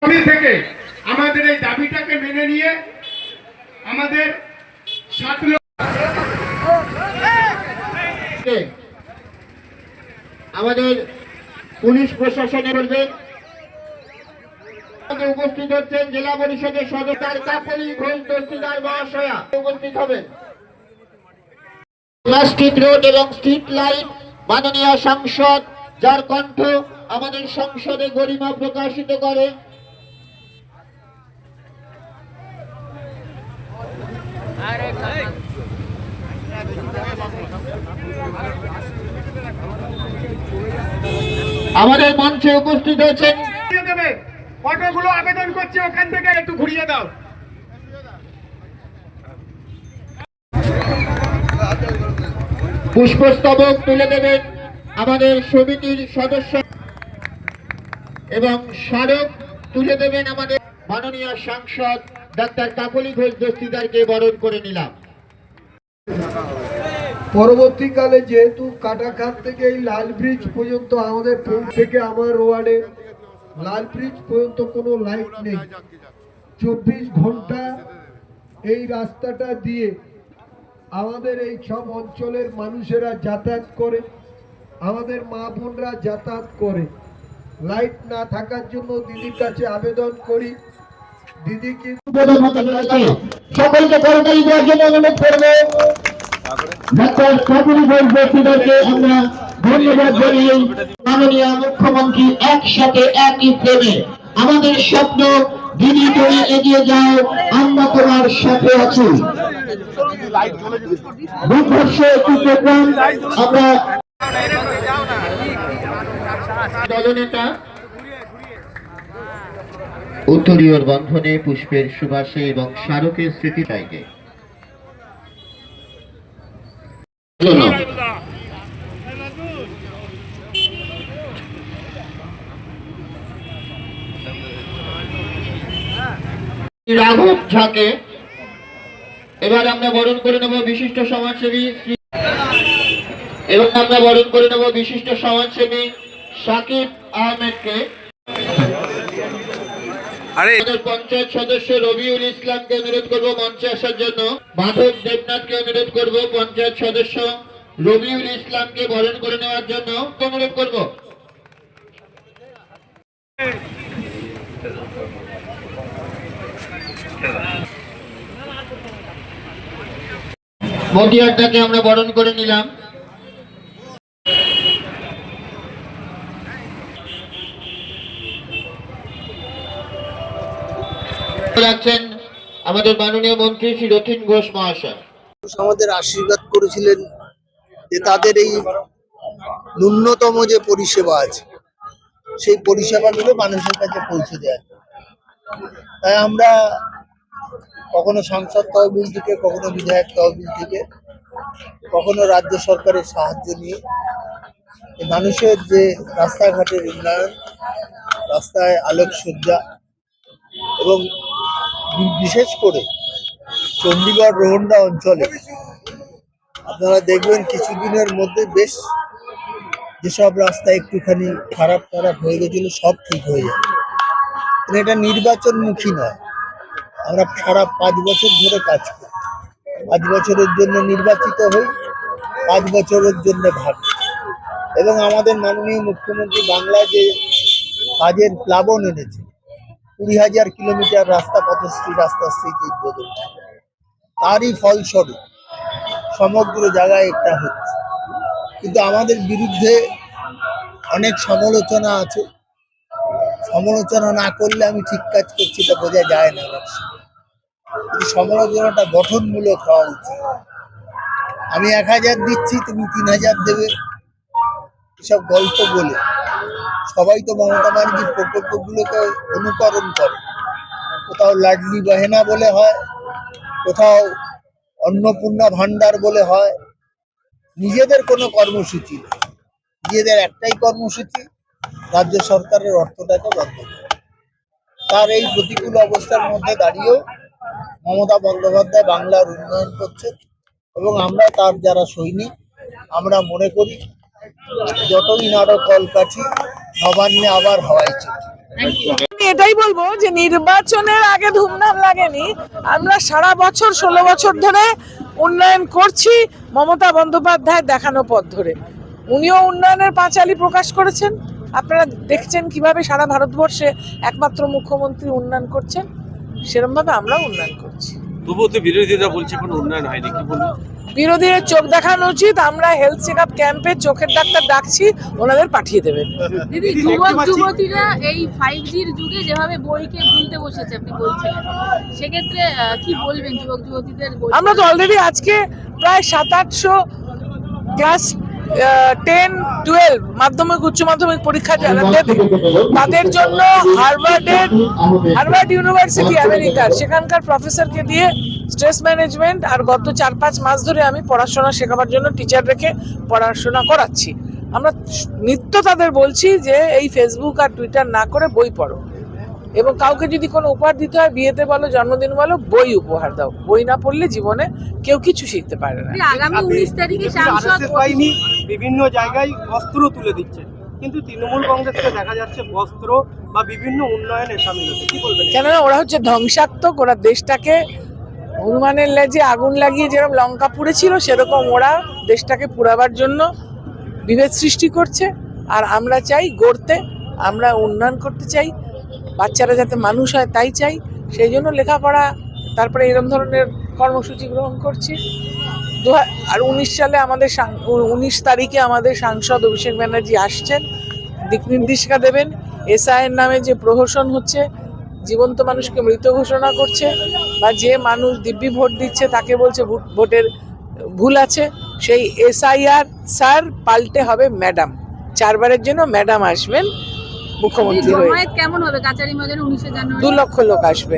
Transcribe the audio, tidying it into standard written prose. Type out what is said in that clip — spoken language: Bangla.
থেকে আমাদের এই দাবিটাকে মেনে নিয়ে আমাদের আমাদের পুলিশ প্রশাসনে বলবেন উপস্থিত হচ্ছেন জেলা পরিষদের সদস্য কাকলি ঘোষ দস্তিদার মহাশয়া উপস্থিত হবেন। স্ট্রিট রোড এবং স্ট্রিট লাইট মাননীয় সাংসদ যার কণ্ঠ আমাদের সংসদে গরিমা প্রকাশিত করে আমাদের মঞ্চে উপস্থিত হয়েছেন। অটোগুলো আবেদন করছে ওখান থেকে একটু ঘুরিয়ে দাও। পুষ্পস্তবক তুলে দেবেন আমাদের সমিতির সদস্য এবং স্মারক তুলে দেবেন আমাদের মাননীয় সাংসদ ডাক্তার কাকলি ঘোষ দস্তিদারকে বরণ করে নিলাম। পরবর্তীকালে যেহেতু কাটাখাত থেকে এই লাল ব্রিজ পর্যন্ত আমাদের থেকে আমার ওয়ার্ডে লাল ব্রিজ পর্যন্ত কোনো লাইট নেই, 24 ঘন্টা এই রাস্তাটা দিয়ে আমাদের এই সব অঞ্চলের মানুষেরা যাতায়াত করে, আমাদের মা বোনরা যাতায়াত করে। লাইট না থাকার জন্য দিদির কাছে আবেদন করি, দিদি কিন্তু সকলকে করতালি দেওয়ার জন্য অনুরোধ করবো। ডাক্তার কাকলি ঘোষ দস্তিদারকে আমরা ধন্যবাদ জানিয়ে মাননীয় মুখ্যমন্ত্রী একসাথে একই প্রেমে আমাদের স্বপ্ন দিদি তুমি এগিয়ে যাও, আমরা তোমার সাথে আছি। আমরা দলনেতা উত্তরীয় বন্ধনে পুষ্পের সুবাসে এবং স্মারকের স্মৃতি চাইবে রাঘব ঝাকে এবার আমরা বরণ করে নেব বিশিষ্ট সমাজসেবী এবং আমরা বরণ করে নেব বিশিষ্ট সমাজসেবী সাকিব আহমেদকে। পঞ্চায়েত সদস্য রবিউল ইসলামকে অনুরোধ করবো মঞ্চে আসার জন্য। মাধব দেবনাথকে অনুরোধ করবো পঞ্চায়েত সদস্য রবিউল ইসলামকে বরণ করে নেওয়ার জন্য অনুরোধ করবো। মতিয়ারটাকে আমরা বরণ করে নিলাম। রাখছেন আমাদের মাননীয় মন্ত্রী শ্রী রথীন ঘোষ মহাশয়। আমাদের আশীর্বাদ করেছিলেন যে তাদের এই ন্যূনতম যে পরিষেবা আছে সেই পরিষেবাগুলো মানুষের কাছে পৌঁছে দেয়। তাই আমরা কখনো সাংসদ তহবিল থেকে, কখনো বিধায়ক তহবিল থেকে, কখনো রাজ্য সরকারের সাহায্য নিয়ে মানুষের যে রাস্তাঘাটের উন্নয়ন, রাস্তায় আলোকসজ্জা এবং বিশেষ করে চণ্ডীগড় রোহন্ডা অঞ্চলে আপনারা দেখবেন কিছুদিনের মধ্যে বেশ যেসব রাস্তা একটুখানি খারাপ হয়ে গেছিল সব ঠিক হয়ে যাবে। এটা নির্বাচনমুখী নয়, আমরা সারা 5 বছর ধরে কাজ করি, 5 বছরের জন্য নির্বাচিত হই, 5 বছরের জন্য ভাবি। এবং আমাদের মাননীয় মুখ্যমন্ত্রী বাংলায় যে কাজের প্লাবন এনেছে, 20,000 কিলোমিটার রাস্তা পথশ্রী রাস্তাশ্রীতে উদ্বোধন, তারই ফলস্বরূপ সমগ্র জায়গায় এটা হচ্ছে। কিন্তু আমাদের বিরুদ্ধে অনেক সমালোচনা আছে, সমালোচনা না করলে আমি ঠিক কাজ করছি এটা বোঝা যায় না। কিন্তু সমালোচনাটা গঠনমূলক হওয়া উচিত। আমি 1000 দিচ্ছি, তুমি 3000 দেবে, এসব গল্প বলে সবাই তো মমতা ব্যানার্জির প্রকল্পগুলোকে অনুকরণ করে। কোথাও লাডলি বাহেনা বলে হয়, কোথাও অন্নপূর্ণা ভান্ডার বলে হয়। নিজেদের কোনো কর্মসূচি নেই, নিজেদের একটাই কর্মসূচি রাজ্য সরকারের অর্থটাকে বন্ধ করা। তার এই প্রতিকূল অবস্থার মধ্যে দাঁড়িয়েও মমতা বন্দ্যোপাধ্যায় বাংলার উন্নয়ন করছে এবং আমরা তার যারা সৈনিক, আমরা মনে করি যতদিন আরো কলকাঠি নবান্নে আবার হওয়াই চাই। এটাই বলবো যে নির্বাচনের আগে ধুমধাম লাগেনি, আমরা সারা বছর 16 বছর ধরে উন্নয়ন করছি মমতা বন্দ্যোপাধ্যায় দেখানো পথ ধরে। উনিও উন্নয়নের পাঁচালী প্রকাশ করেছেন, আপনারা দেখছেন কিভাবে সারা ভারতবর্ষে একমাত্র মুখ্যমন্ত্রী উন্নয়ন করছেন, সেরকমভাবে আমরাও উন্নয়ন করছি। তবুও তো বিরোধীরা বলছে কোনো উন্নয়ন হয়নি, কি বলবো? বিরোধীদের চোখ দেখানো উচিত। আমরা হেলথ চেক আপ ক্যাম্পে চোখের ডাক্তার ডাকছি, ওনাদের পাঠিয়ে দেবেন। দিদি, যুবক যুবতীরা এই 5Gর যুগে যেভাবে বইকে ভুলতে বসেছে আপনি বলছেন, সেক্ষেত্রে কি বলবেন যুবক যুবতীদের? আমরা তো অলরেডি আজকে প্রায় 700-800 ক্লাস 10, 12 মাধ্যমিক উচ্চ মাধ্যমিক পরীক্ষা যারা দেবে তাদের জন্য হার্ভার্ড ইউনিভার্সিটি আমেরিকার সেখানকার প্রফেসরকে দিয়ে স্ট্রেস ম্যানেজমেন্ট আর গত 4-5 মাস ধরে আমি পড়াশোনা শেখাবার জন্য টিচার রেখে পড়াশোনা করাচ্ছি। আমরা নিত্য তাদের বলছি যে এই ফেসবুক আর টুইটার না করে বই পড়ো, এবং কাউকে যদি কোনো উপহার দিতে হয়, বিয়েতে বলো, জন্মদিন বলো, বই উপহার দাও। বই না পড়লে জীবনে কেউ কিছু শিখতে পারে না। আগামী 19 তারিখে সাংসদ বাহিনী বিভিন্ন জায়গায় অস্ত্র তুলে দিচ্ছে, কিন্তু তৃণমূল কংগ্রেসকে দেখা যাচ্ছে বস্ত্র বা বিভিন্ন উন্নয়নে সামিল হচ্ছে, কি বলবেন? কেননা ওরা হচ্ছে ধ্বংসাত্মক। ওরা দেশটাকে হনুমানের লেজে আগুন লাগিয়ে যেরকম লঙ্কা পুড়েছিল, সেরকম ওরা দেশটাকে পুড়াবার জন্য বিভেদ সৃষ্টি করছে। আর আমরা চাই গড়তে, আমরা উন্নয়ন করতে চাই, বাচ্চারা যাতে মানুষ হয় তাই চাই। সেই জন্য লেখাপড়া, তারপরে এরকম ধরনের কর্মসূচি গ্রহণ করছি। 2019 সালে আমাদের 19 তারিখে আমাদের সাংসদ অভিষেক ব্যানার্জি আসছেন, দিক নির্দেশিকা দেবেন। এসআইয়ের নামে যে প্রহসন হচ্ছে, জীবন্ত মানুষকে মৃত ঘোষণা করছে, বা যে মানুষ দিব্যি ভোট দিচ্ছে তাকে বলছে ভোটের ভুল আছে, সেই এসআইআর স্যার পাল্টে হবে ম্যাডাম। 4 বারের জন্য ম্যাডাম আসবেন মুখ্যমন্ত্রী হয়ে। কেমন হবে কাচারি ময়দানে 19 জানুয়ারি? 2 লক্ষ লোক আসবে।